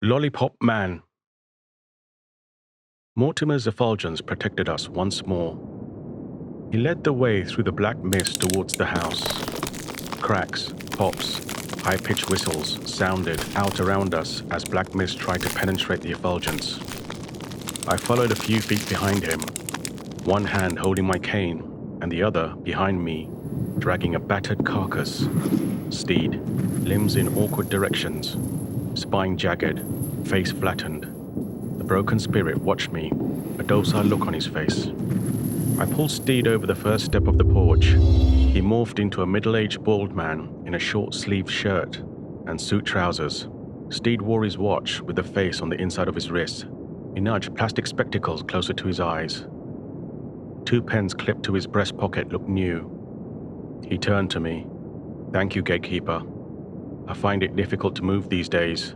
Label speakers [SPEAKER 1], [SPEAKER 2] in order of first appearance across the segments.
[SPEAKER 1] Lollipop Man. Mortimer's effulgence protected us once more. He led the way through the black mist towards the house. Cracks, pops, high-pitched whistles sounded out around us as black mist tried to penetrate the effulgence. I followed a few feet behind him, one hand holding my cane and the other behind me, dragging a battered carcass. Steed, limbs in awkward directions, spine jagged, face flattened. The broken spirit watched me, a docile look on his face. I pulled Steed over the first step of the porch. He morphed into a middle-aged bald man in a short-sleeved shirt and suit trousers. Steed wore his watch with the face on the inside of his wrist. He nudged plastic spectacles closer to his eyes. 2 pens clipped to his breast pocket looked new. He turned to me. "Thank you, gatekeeper. I find it difficult to move these days,"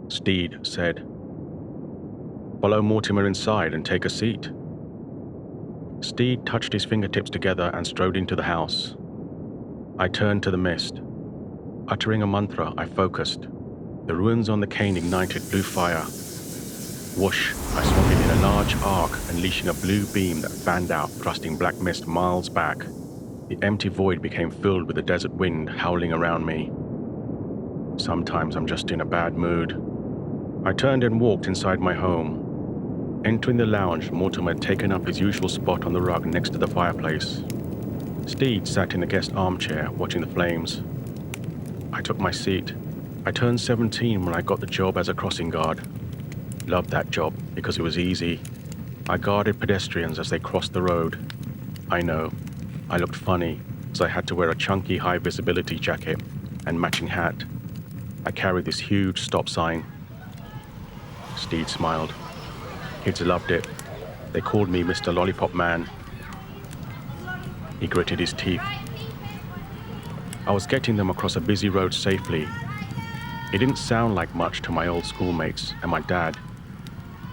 [SPEAKER 1] Steed said. "Follow Mortimer inside and take a seat." Steed touched his fingertips together and strode into the house. I turned to the mist. Uttering a mantra, I focused. The runes on the cane ignited blue fire. Whoosh, I swung it in a large arc, unleashing a blue beam that fanned out, thrusting black mist miles back. The empty void became filled with the desert wind howling around me. Sometimes I'm just in a bad mood. I turned and walked inside my home. Entering the lounge, Mortimer had taken up his usual spot on the rug next to the fireplace. Steed sat in the guest armchair, watching the flames. I took my seat. I turned 17 when I got the job as a crossing guard. Loved that job because it was easy. I guarded pedestrians as they crossed the road. I know, I looked funny, as I had to wear a chunky high-visibility jacket and matching hat. I carried this huge stop sign. Steed smiled. Kids loved it. They called me Mr. Lollipop Man. He gritted his teeth. I was getting them across a busy road safely. It didn't sound like much to my old schoolmates and my dad,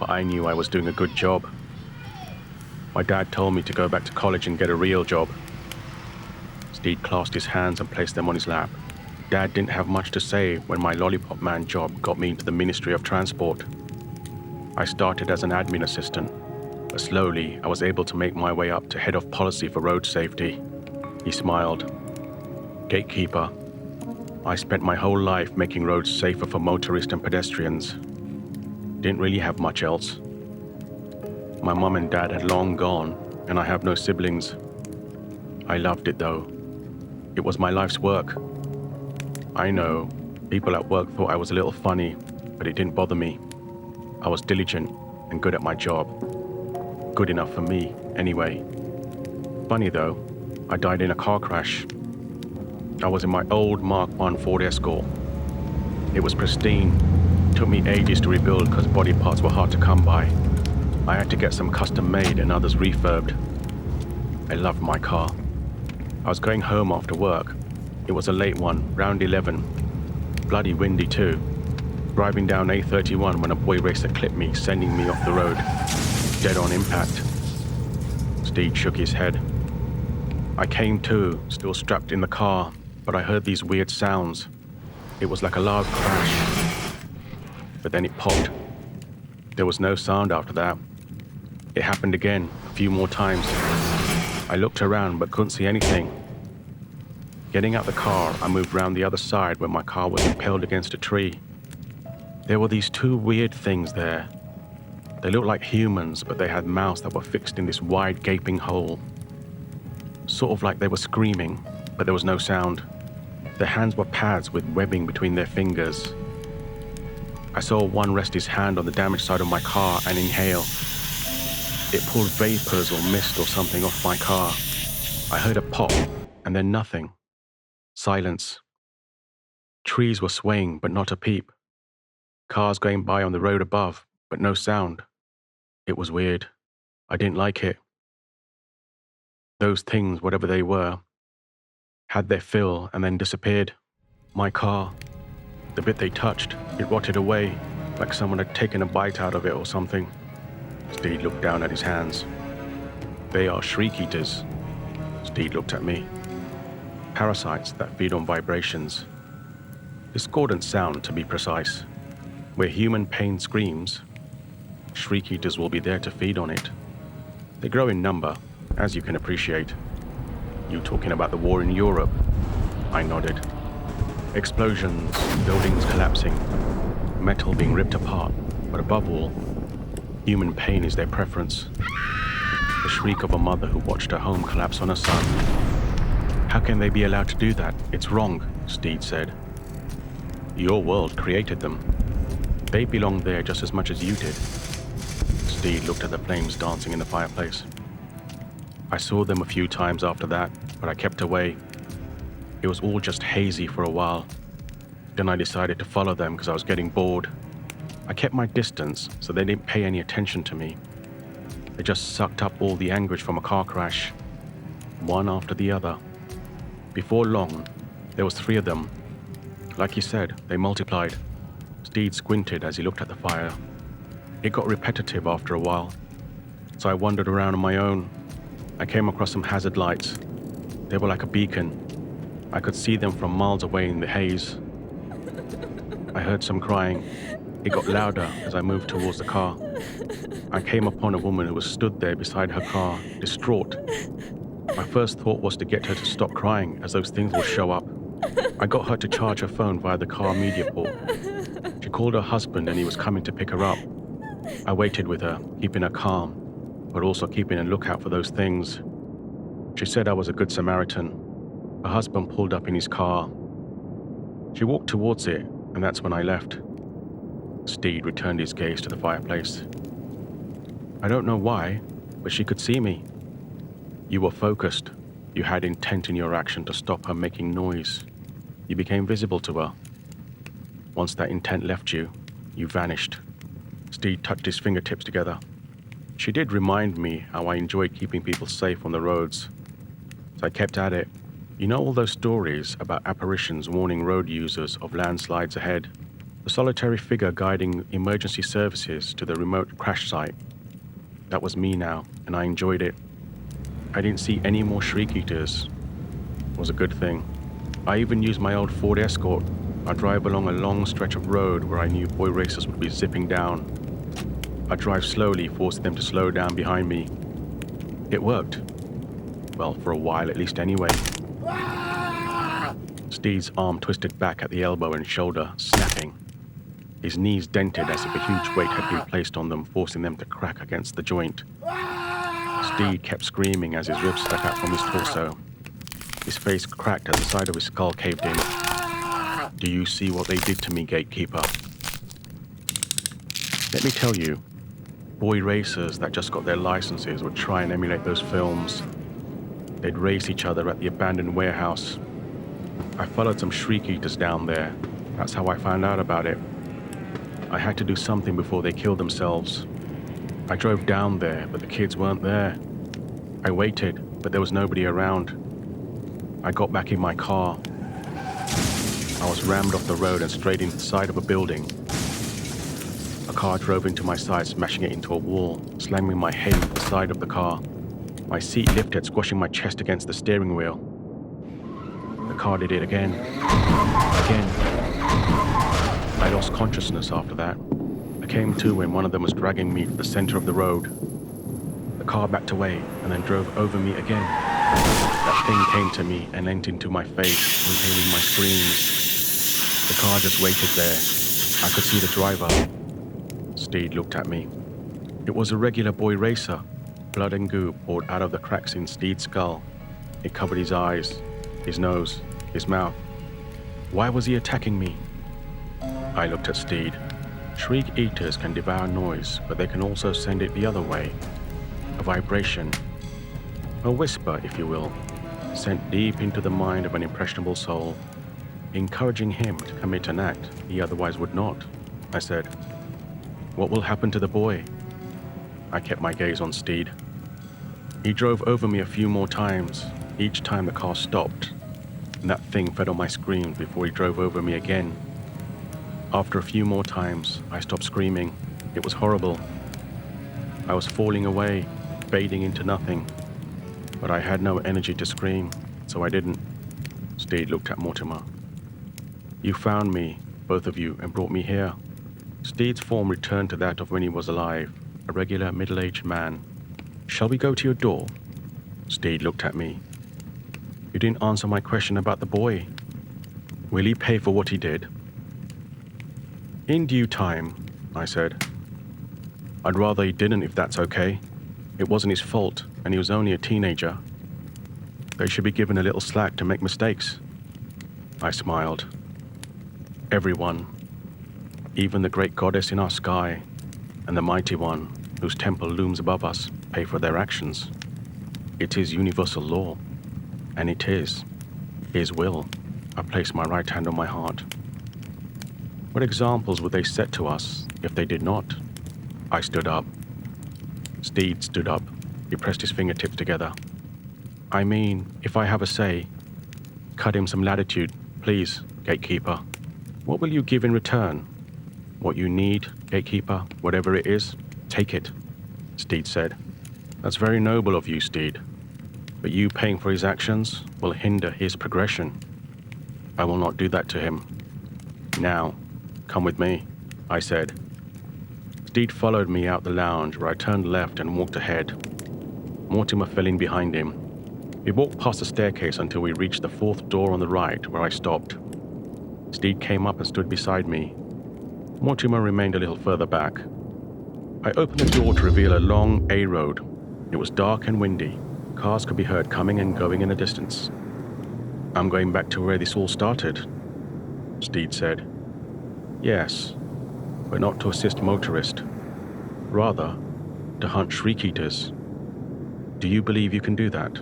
[SPEAKER 1] but I knew I was doing a good job. My dad told me to go back to college and get a real job. Steed clasped his hands and placed them on his lap. Dad didn't have much to say when my Lollipop Man job got me into the Ministry of Transport. I started as an admin assistant, but slowly I was able to make my way up to head of policy for road safety. He smiled. "Gatekeeper, I spent my whole life making roads safer for motorists and pedestrians. Didn't really have much else. My mum and dad had long gone, and I have no siblings. I loved it though. It was my life's work. I know, people at work thought I was a little funny, but it didn't bother me. I was diligent and good at my job. Good enough for me, anyway. Funny though, I died in a car crash. I was in my old Mark I Ford Escort. It was pristine. It took me ages to rebuild because body parts were hard to come by. I had to get some custom made and others refurbed. I loved my car. I was going home after work. It was a late one, round 11. Bloody windy too. Driving down A31 when a boy racer clipped me, sending me off the road. Dead on impact. Steed shook his head. I came to, still strapped in the car, but I heard these weird sounds. It was like a loud crash. But then it popped. There was no sound after that. It happened again, a few more times. I looked around but couldn't see anything. Getting out the car, I moved round the other side where my car was impaled against a tree. There were these 2 weird things there. They looked like humans, but they had mouths that were fixed in this wide gaping hole. Sort of like they were screaming, but there was no sound. Their hands were pads with webbing between their fingers. I saw one rest his hand on the damaged side of my car and inhale. It pulled vapors or mist or something off my car. I heard a pop, and then nothing. Silence. Trees were swaying, but not a peep. Cars going by on the road above, but no sound. It was weird. I didn't like it. Those things, whatever they were, had their fill and then disappeared. My car, the bit they touched, it rotted away, like someone had taken a bite out of it or something. Steed looked down at his hands. "They are shriek eaters." Steed looked at me. "Parasites that feed on vibrations. Discordant sound, to be precise. Where human pain screams, shriek eaters will be there to feed on it. They grow in number, as you can appreciate. You talking about the war in Europe? I nodded. Explosions, buildings collapsing, metal being ripped apart, but above all, human pain is their preference. The shriek of a mother who watched her home collapse on her son. How can they be allowed to do that? It's wrong, Steed said. Your world created them. They belong there just as much as you did. Steed looked at the flames dancing in the fireplace. I saw them a few times after that, but I kept away. It was all just hazy for a while. Then I decided to follow them because I was getting bored. I kept my distance so they didn't pay any attention to me. They just sucked up all the anguish from a car crash, one after the other. Before long, there was 3 of them. Like you said, they multiplied. Steed squinted as he looked at the fire. It got repetitive after a while, so I wandered around on my own. I came across some hazard lights. They were like a beacon. I could see them from miles away in the haze. I heard some crying. It got louder as I moved towards the car. I came upon a woman who was stood there beside her car, distraught. My first thought was to get her to stop crying, as those things will show up. I got her to charge her phone via the car media port. She called her husband and he was coming to pick her up. I waited with her, keeping her calm, but also keeping a lookout for those things. She said I was a good Samaritan. Her husband pulled up in his car. She walked towards it, and that's when I left. Steed returned his gaze to the fireplace. I don't know why, but she could see me. You were focused. You had intent in your action to stop her making noise. You became visible to her. Once that intent left you, you vanished. Steed touched his fingertips together. She did remind me how I enjoyed keeping people safe on the roads. So I kept at it. You know all those stories about apparitions warning road users of landslides ahead? The solitary figure guiding emergency services to the remote crash site. That was me now, and I enjoyed it. I didn't see any more shriek eaters. It was a good thing. I even used my old Ford Escort. I'd drive along a long stretch of road where I knew boy racers would be zipping down. I'd drive slowly, forcing them to slow down behind me. It worked. Well, for a while at least anyway. Steed's arm twisted back at the elbow and shoulder, snapping. His knees dented as if a huge weight had been placed on them, forcing them to crack against the joint. Steed kept screaming as his ribs stuck out from his torso. His face cracked as the side of his skull caved in. Do you see what they did to me, gatekeeper? Let me tell you, boy racers that just got their licenses would try and emulate those films. They'd race each other at the abandoned warehouse. I followed some shriek eaters down there. That's how I found out about it. I had to do something before they killed themselves. I drove down there, but the kids weren't there. I waited, but there was nobody around. I got back in my car. I was rammed off the road and straight into the side of a building. A car drove into my side, smashing it into a wall, slamming my head into the side of the car. My seat lifted, squashing my chest against the steering wheel. The car did it again. I lost consciousness after that. I came to when one of them was dragging me to the center of the road. The car backed away and then drove over me again. That thing came to me and leant into my face, inhaling my screams. The car just waited there. I could see the driver. Steed looked at me. It was a regular boy racer. Blood and goo poured out of the cracks in Steed's skull. It covered his eyes, his nose, his mouth. Why was he attacking me? I looked at Steed. Shriek eaters can devour noise, but they can also send it the other way. A vibration. A whisper, if you will, sent deep into the mind of an impressionable soul, encouraging him to commit an act he otherwise would not. I said, "What will happen to the boy?" I kept my gaze on Steed. He drove over me a few more times, each time the car stopped, and that thing fed on my screams before he drove over me again. After a few more times, I stopped screaming. It was horrible. I was falling away, fading into nothing, but I had no energy to scream, so I didn't. Steed looked at Mortimer. You found me, both of you, and brought me here. Steed's form returned to that of when he was alive, a regular middle-aged man. "Shall we go to your door?" Steed looked at me. "You didn't answer my question about the boy. Will he pay for what he did?" "In due time," I said. "I'd rather he didn't if that's okay. It wasn't his fault, and he was only a teenager. They should be given a little slack to make mistakes." I smiled. "Everyone, even the great goddess in our sky and the mighty one whose temple looms above us, pay for their actions. It is universal law, and it is his will." I placed my right hand on my heart. "What examples would they set to us if they did not?" I stood up. Steed stood up. He pressed his fingertips together. "I mean, if I have a say, cut him some latitude, please, gatekeeper. What will you give in return? What you need, gatekeeper, whatever it is, take it," Steed said. "That's very noble of you, Steed. But you paying for his actions will hinder his progression. I will not do that to him. Now, come with me," I said. Steed followed me out the lounge where I turned left and walked ahead. Mortimer fell in behind him. We walked past the staircase until we reached the fourth door on the right, where I stopped. Steed came up and stood beside me. Mortimer remained a little further back. I opened the door to reveal a long A road. It was dark and windy. Cars could be heard coming and going in the distance. "I'm going back to where this all started," Steed said. "Yes, but not to assist motorists. Rather, to hunt shriek-eaters. Do you believe you can do that?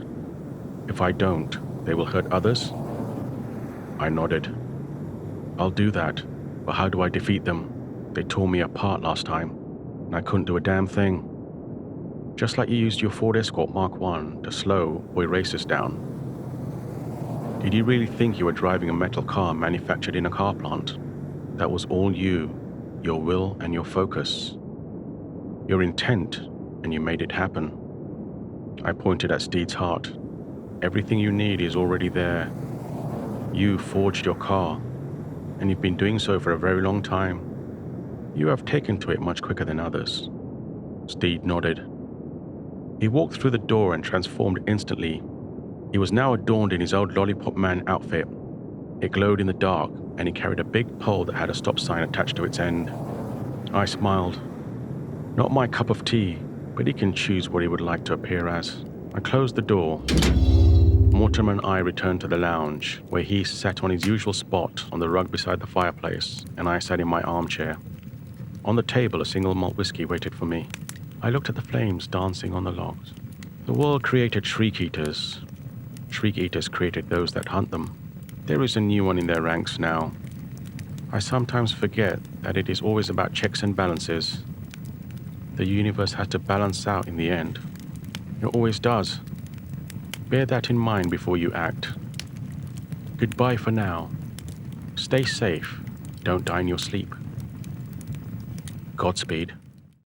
[SPEAKER 1] If I don't, they will hurt others?" I nodded. "I'll do that, but how do I defeat them? They tore me apart last time, and I couldn't do a damn thing. Just like you used your Ford Escort Mark I to slow or erase us down. Did you really think you were driving a metal car manufactured in a car plant? That was all you, your will and your focus. Your intent, and you made it happen." I pointed at Steed's heart. "Everything you need is already there. You forged your car, and you've been doing so for a very long time. You have taken to it much quicker than others." Steed nodded. He walked through the door and transformed instantly. He was now adorned in his old Lollipop Man outfit. It glowed in the dark, and he carried a big pole that had a stop sign attached to its end. I smiled. Not my cup of tea, but he can choose what he would like to appear as. I closed the door. Mortimer and I returned to the lounge, where he sat on his usual spot on the rug beside the fireplace, and I sat in my armchair. On the table, a single malt whiskey waited for me. I looked at the flames dancing on the logs. The world created shriek-eaters. Shriek-eaters created those that hunt them. There is a new one in their ranks now. I sometimes forget that it is always about checks and balances. The universe has to balance out in the end. It always does. Bear that in mind before you act. Goodbye for now. Stay safe. Don't die in your sleep. Godspeed.